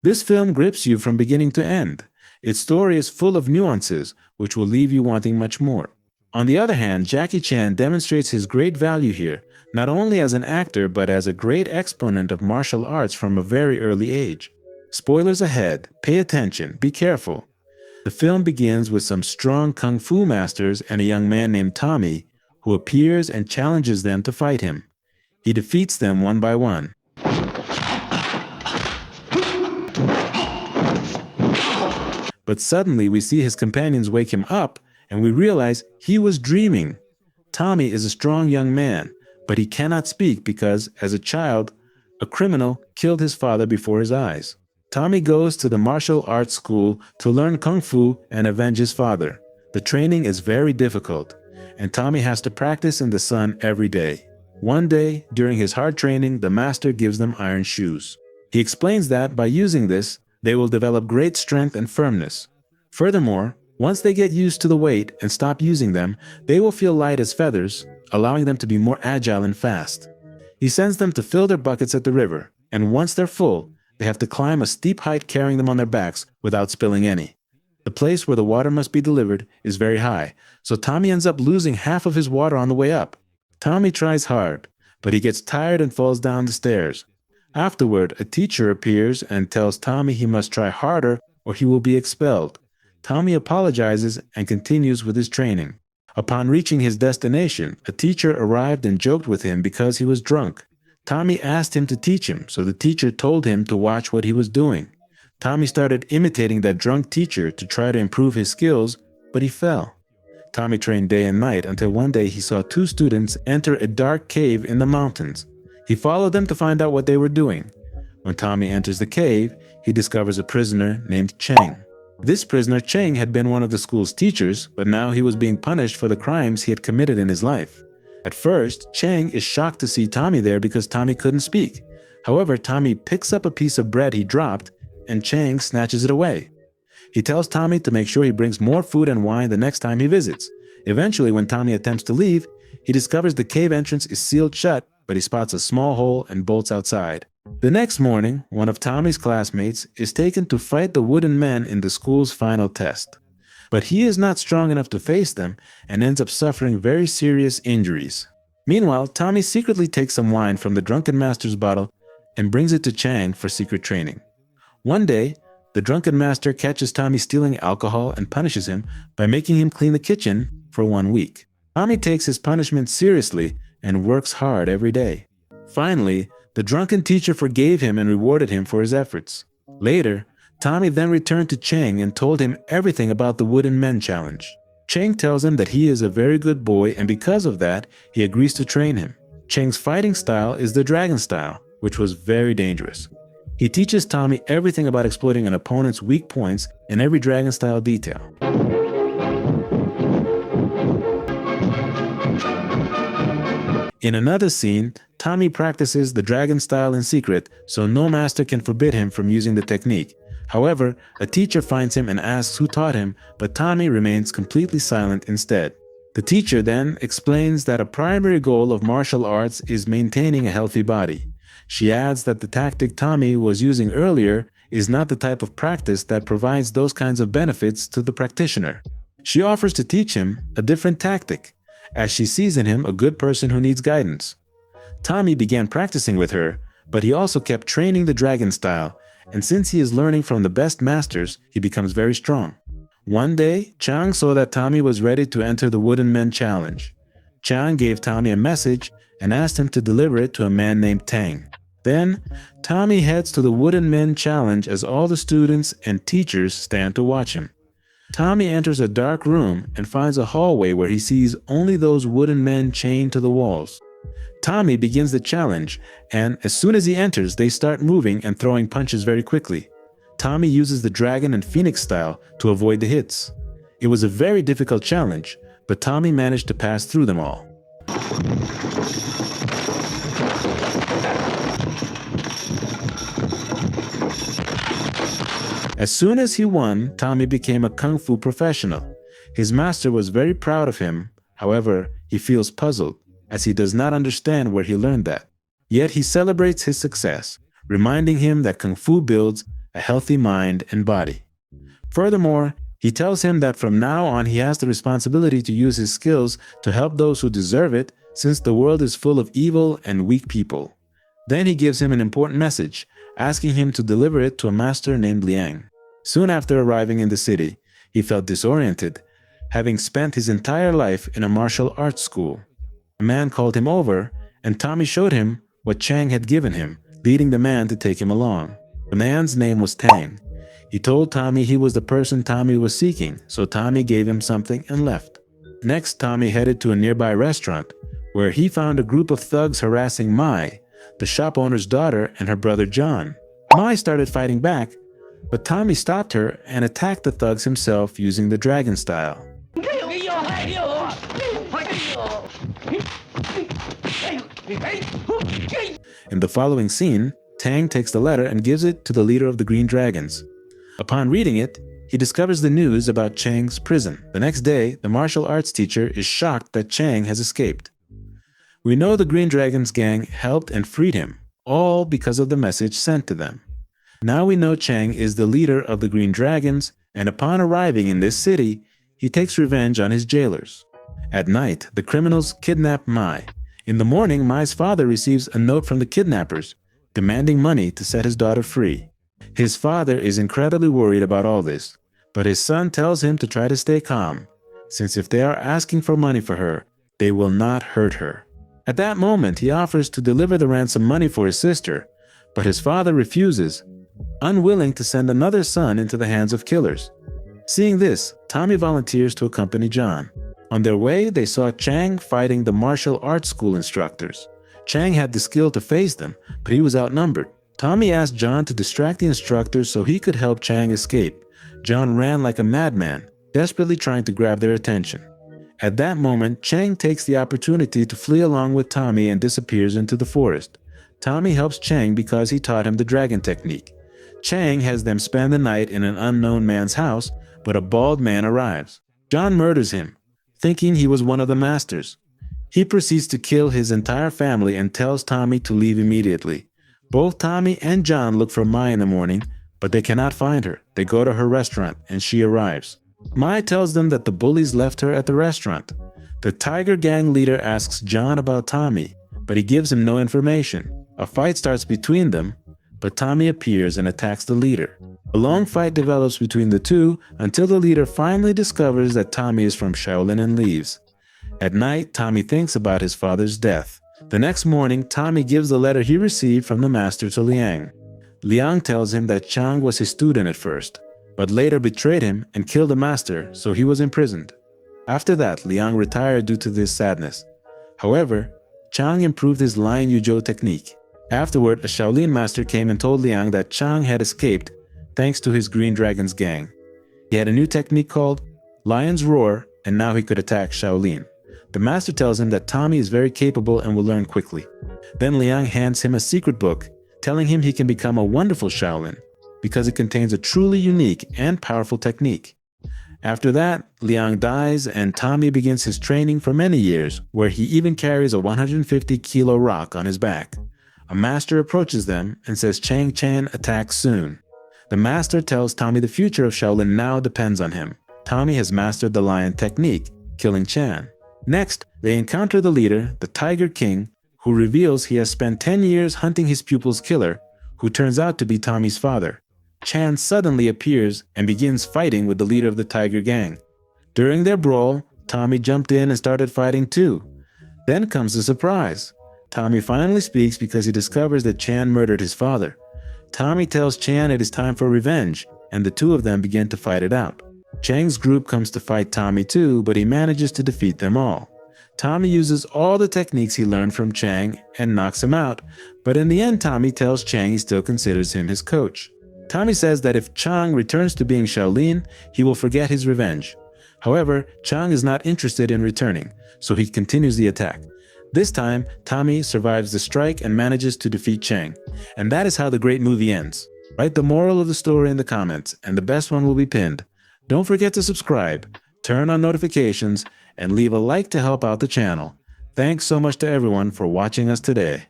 This film grips you from beginning to end. Its story is full of nuances, which will leave you wanting much more. On the other hand, Jackie Chan demonstrates his great value here, not only as an actor but as a great exponent of martial arts from a very early age. Spoilers ahead, pay attention, be careful. The film begins with some strong kung fu masters and a young man named Tommy, who appears and challenges them to fight him. He defeats them one by one. But suddenly we see his companions wake him up, and we realize he was dreaming. Tommy is a strong young man, but he cannot speak because, as a child, a criminal killed his father before his eyes. Tommy goes to the martial arts school to learn kung fu and avenge his father. The training is very difficult, and Tommy has to practice in the sun every day. One day, during his hard training, the master gives them iron shoes. He explains that by using this, they will develop great strength and firmness. Furthermore, once they get used to the weight and stop using them, they will feel light as feathers, allowing them to be more agile and fast. He sends them to fill their buckets at the river, and once they're full, they have to climb a steep height carrying them on their backs without spilling any. The place where the water must be delivered is very high, so Tommy ends up losing half of his water on the way up. Tommy tries hard, but he gets tired and falls down the stairs. Afterward, a teacher appears and tells Tommy he must try harder or he will be expelled. Tommy apologizes and continues with his training. Upon reaching his destination, a teacher arrived and joked with him because he was drunk. Tommy asked him to teach him, so the teacher told him to watch what he was doing. Tommy started imitating that drunk teacher to try to improve his skills, but he fell. Tommy trained day and night until one day he saw two students enter a dark cave in the mountains. He followed them to find out what they were doing. When Tommy enters the cave, he discovers a prisoner named Chang. This prisoner, Chang, had been one of the school's teachers, but now he was being punished for the crimes he had committed in his life. At first, Chang is shocked to see Tommy there because Tommy couldn't speak. However, Tommy picks up a piece of bread he dropped, and Chang snatches it away. He tells Tommy to make sure he brings more food and wine the next time he visits. Eventually, when Tommy attempts to leave, he discovers the cave entrance is sealed shut, but he spots a small hole and bolts outside. The next morning, one of Tommy's classmates is taken to fight the wooden men in the school's final test. But he is not strong enough to face them and ends up suffering very serious injuries. Meanwhile, Tommy secretly takes some wine from the drunken master's bottle and brings it to Chang for secret training. One day, the drunken master catches Tommy stealing alcohol and punishes him by making him clean the kitchen for 1 week. Tommy takes his punishment seriously and works hard every day. Finally, the drunken teacher forgave him and rewarded him for his efforts. Later, Tommy then returned to Chang and told him everything about the Wooden Men challenge. Chang tells him that he is a very good boy, and because of that, he agrees to train him. Chang's fighting style is the dragon style, which was very dangerous. He teaches Tommy everything about exploiting an opponent's weak points in every dragon style detail. In another scene, Tommy practices the dragon style in secret, so no master can forbid him from using the technique. However, a teacher finds him and asks who taught him, but Tommy remains completely silent instead. The teacher then explains that a primary goal of martial arts is maintaining a healthy body. She adds that the tactic Tommy was using earlier is not the type of practice that provides those kinds of benefits to the practitioner. She offers to teach him a different tactic, as she sees in him a good person who needs guidance. Tommy began practicing with her, but he also kept training the dragon style, and since he is learning from the best masters, he becomes very strong. One day, Chang saw that Tommy was ready to enter the Wooden Men challenge. Chang gave Tommy a message and asked him to deliver it to a man named Tang. Then, Tommy heads to the Wooden Men challenge as all the students and teachers stand to watch him. Tommy enters a dark room and finds a hallway where he sees only those wooden men chained to the walls. Tommy begins the challenge, and as soon as he enters, they start moving and throwing punches very quickly. Tommy uses the dragon and phoenix style to avoid the hits. It was a very difficult challenge, but Tommy managed to pass through them all. As soon as he won, Tommy became a kung fu professional. His master was very proud of him. However, he feels puzzled, as he does not understand where he learned that. Yet he celebrates his success, reminding him that kung fu builds a healthy mind and body. Furthermore, he tells him that from now on he has the responsibility to use his skills to help those who deserve it, since the world is full of evil and weak people. Then he gives him an important message, asking him to deliver it to a master named Liang. Soon after arriving in the city, he felt disoriented, having spent his entire life in a martial arts school. A man called him over, and Tommy showed him what Chang had given him, leading the man to take him along. The man's name was Tang. He told Tommy he was the person Tommy was seeking, so Tommy gave him something and left. Next, Tommy headed to a nearby restaurant, where he found a group of thugs harassing Mai, the shop owner's daughter, and her brother John. Mai started fighting back, but Tommy stopped her and attacked the thugs himself using the dragon style. In the following scene, Tang takes the letter and gives it to the leader of the Green Dragons. Upon reading it, he discovers the news about Chang's prison. The next day, the martial arts teacher is shocked that Chang has escaped. We know the Green Dragons gang helped and freed him, all because of the message sent to them. Now we know Chang is the leader of the Green Dragons, and upon arriving in this city, he takes revenge on his jailers. At night, the criminals kidnap Mai. In the morning, Mai's father receives a note from the kidnappers, demanding money to set his daughter free. His father is incredibly worried about all this, but his son tells him to try to stay calm, since if they are asking for money for her, they will not hurt her. At that moment, he offers to deliver the ransom money for his sister, but his father refuses, unwilling to send another son into the hands of killers. Seeing this, Tommy volunteers to accompany John. On their way, they saw Chang fighting the martial arts school instructors. Chang had the skill to face them, but he was outnumbered. Tommy asked John to distract the instructors so he could help Chang escape. John ran like a madman, desperately trying to grab their attention. At that moment, Chang takes the opportunity to flee along with Tommy and disappears into the forest. Tommy helps Chang because he taught him the dragon technique. Chang has them spend the night in an unknown man's house, but a bald man arrives. John murders him, thinking he was one of the masters. He proceeds to kill his entire family and tells Tommy to leave immediately. Both Tommy and John look for Mai in the morning, but they cannot find her. They go to her restaurant, and she arrives. Mai tells them that the bullies left her at the restaurant. The Tiger Gang leader asks John about Tommy, but he gives him no information. A fight starts between them, but Tommy appears and attacks the leader. A long fight develops between the two until the leader finally discovers that Tommy is from Shaolin and leaves. At night, Tommy thinks about his father's death. The next morning, Tommy gives the letter he received from the master to Liang. Liang tells him that Chang was his student at first, but later betrayed him and killed the master, so he was imprisoned. After that, Liang retired due to this sadness. However, Chang improved his Lion Yujo technique. Afterward, a Shaolin master came and told Liang that Chang had escaped thanks to his Green Dragons gang. He had a new technique called Lion's Roar, and now he could attack Shaolin. The master tells him that Tommy is very capable and will learn quickly. Then Liang hands him a secret book, telling him he can become a wonderful Shaolin, because it contains a truly unique and powerful technique. After that, Liang dies and Tommy begins his training for many years, where he even carries a 150-kilo rock on his back. A master approaches them and says Chang Chan attacks soon. The master tells Tommy the future of Shaolin now depends on him. Tommy has mastered the lion technique, killing Chan. Next, they encounter the leader, the Tiger King, who reveals he has spent 10 years hunting his pupil's killer, who turns out to be Tommy's father. Chan suddenly appears and begins fighting with the leader of the Tiger Gang. During their brawl, Tommy jumped in and started fighting too. Then comes the surprise. Tommy finally speaks because he discovers that Chan murdered his father. Tommy tells Chan it is time for revenge, and the two of them begin to fight it out. Chang's group comes to fight Tommy too, but he manages to defeat them all. Tommy uses all the techniques he learned from Chang and knocks him out, but in the end Tommy tells Chang he still considers him his coach. Tommy says that if Chang returns to being Shaolin, he will forget his revenge. However, Chang is not interested in returning, so he continues the attack. This time, Tommy survives the strike and manages to defeat Chang. And that is how the great movie ends. Write the moral of the story in the comments, and the best one will be pinned. Don't forget to subscribe, turn on notifications, and leave a like to help out the channel. Thanks so much to everyone for watching us today.